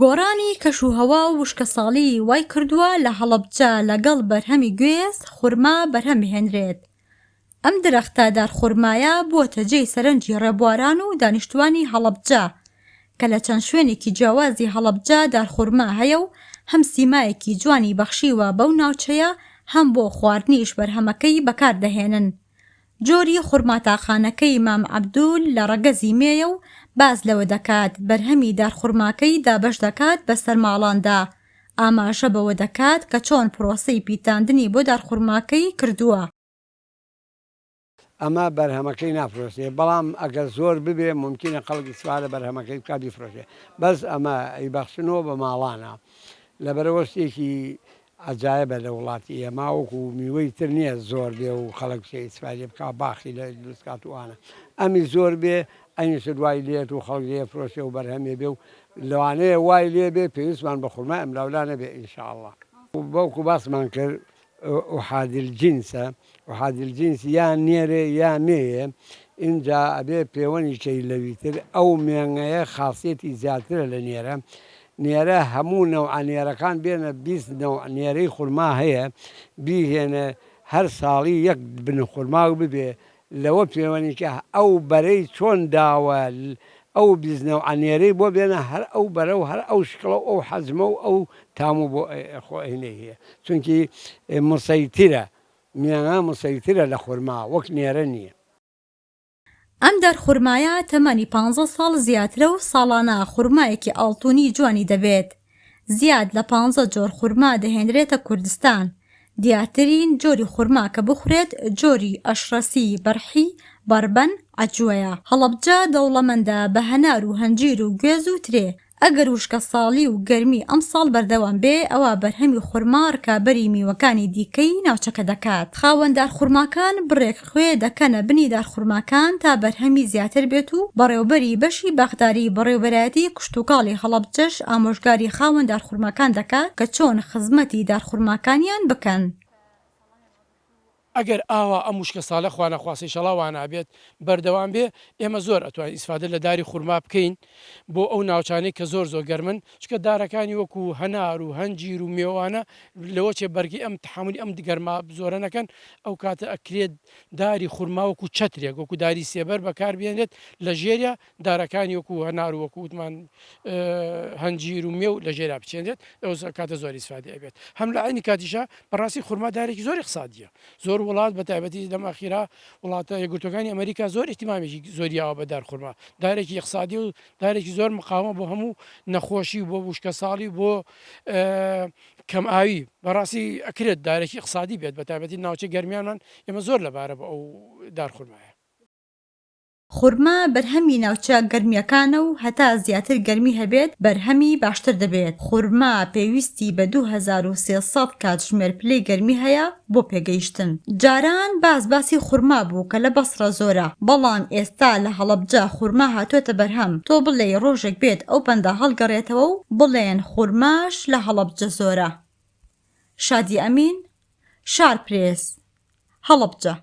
گۆڕانی کەشوهەوا و وشکەساڵی وای کردووە لە هەڵەبجە لەگەڵ بەرهەمی گوێز خورما بەرهەم بهێنرێت. ئەم درەختە دارخورمایە بووەتە جێی سەرنجی ڕێبواران و دانیشتوانی هەڵەبجە کە لە چەند شوێنێکی جیاوازی هەڵەبجە دارخورما هەیە و هەم سیمایەکی جوانی بەخشیوە بەو ناوچەیە هەم بۆ خواردنیش بەرهەمەکەی بەکاردەهێنن. جۆری خورماتاخانەکەی مام عەبدول لە ڕەگەزی مێیە و باز لەوە دەکات بەرهەمی دارخورماکەی دابەش دەکات بەسەر ماڵاندا، ئاماژە بەوە دەکات کە چۆن پرۆسەی پیتاندنی بۆ دارخورماکەی کردووە. ئەمە بەرهەمەکەی نافرۆشێ، بەڵام ئەگەر زۆر ببێ ممکنە خەڵکی سوارە بەرهەمەکەی بکا بیفرۆشێ، بەس ئەمە ئەیبەخشنەوە بە ماڵانە لەبەرەوە شتێکی عجایبە لە وڵاتی ئێمە وەکو میوەی تر نییە زۆر بێ و خەڵک شێ ئیسفادێ بکا باخی لە دروستکاتوانە ئەمی زۆر بێ ئەنیش دوای لێت و خەڵک لێ فرۆشێ و بەرهەمێ بێ و لەوانەیە وای لێ بێ پێویستمان بە خورما ئەملاولا نەبێ ئینشاءڵڵا. بەوکو باسمان کرد ئوحادی الجینسە، ئوحادی الجینس یان نێرێ یا مێیە، اینجا ئەبێ پەیوەندیکەی لەویتر ئەو مێنگەیە خاصیەتی زیاترە لە نێرە. نێرە هەموو نەوع نێرەکان بێنە 20 نەوع نێرەی خورما هەیە بیهێنە هەر ساڵی یەک بن خورما و ببێ لەوە پەیوەندیکە ئەو بەرەی چۆن داوە ئەو 20 نەوع نێرەی بۆ بێنە هەر ئەو بەرە و هەر ئەو شکڵە و ئەو حەزمە و ئەو تاموو بۆ خۆئینەی هەیە، چونکی مسەیترە مێنگە مسەیترە لە خورما وەک نێرە نییە. ئەم دارخورمایە تەمەنی 15 ساڵ زیاترە و ساڵانە خورمایەکی ئاڵتوونی جوانی دەبێت. زیاد لە 15 جۆر خورما دەهێنرێتە کوردستان. دیارترین جۆری خورما کە بخورێت جۆری ئەشرەسی بەرحی بەربەن عەجووەیە. هەڵەبجە دەوڵەمەندە بە هەنار و هەنجیر و گوێز و ترێ. ئەگەر وشکە ساڵی و گەرمی ئەم ساڵ بەردەوام بێ ئەوە بەرهەمی خورما ڕکابەری میوەکانی دیکەی ناوچەکە دەکات. خاوەن دارخورماکان بڕێک خوێ دەکەنە بنی دارخورماکان تا بەرهەمی زیاتر بێت و بەڕێوەبەری بەشی باخداری بەڕێوەبەرایەتی کشتوکاڵی هەڵەبجەش ئامۆژگاری خاوەن دارخورماکان دەکات کە چۆن خزمەتی دارخورماکانیان بکەن. ئەگەر ئاوا ئەم وشکە ساڵە خوانە خواسی شەڵاوانە بێت بەردەوام بێ ئێمە زۆر ئەتوانین ئیسفادە لە داری خورما بکەین بۆ ئەو ناوچانەی کە زۆر گەرمن، چکە دارەکانی وەکو هەنار و هەنجیر و میێوانە لەوە چێ بەرگی ئەم تحملی ئەم گەرما زۆرە نەکەن، ئەو کاتە ئەکرێت داری خورما وەکو چەترێک وەکو داری سێبەر بەکاربێنێت لە ژێریا دارەکانی وەکو هەنار و وەکووتمان هەنجیر و مێو لە ژێرا بچێنێت ئەو کاتە زۆر ئیسفادە ئەبێت. هەم لە عینی کاتیشە بەڕاستی خورما دارێکی زۆر اقتصادیە. زۆر وڵات بە تایبەتی لەم ئەخیرا وڵاتە یەکگرتوەکانی ئەمریکا زۆر ئیحتیمامێکی زۆریاوە بە دارخورما، دارێکی اقتصادی و دارێکی زۆر مقاومە بۆ هەموو نەخۆشی بۆ وشکە ساڵی بۆ کەم ئاوی. بەڕاستی ئەکرێت دارێکی اقتصادی بێت بە تایبەتی ناوچە گەرمیانمان ئێمە زۆر لەبارە بە ئەو دارخورمایە. خورما بەرهەمی ناوچە گەرمیەکانە و هەتا زیاتر گەرمی هەبێت بەرهەمی باشتر دەبێت. خورما پێویستی بە 2300 کاتژمێر پلەی گەرمی هەیە بۆ پێگەیشتن. جاران باسی خورما بوو کە لە بەسڕە زۆرە، بەڵام ئێستا لە هەڵەبجە خورما هاتوۆتە بەرهەم. تۆ بڵێ ڕۆژێک بێت ئەو پەندا هەڵگەڕێتەوە و بڵێن خورماش لە هەڵەبجە زۆرە. شادی ئەمین، شارپرێس، هەڵەبجە.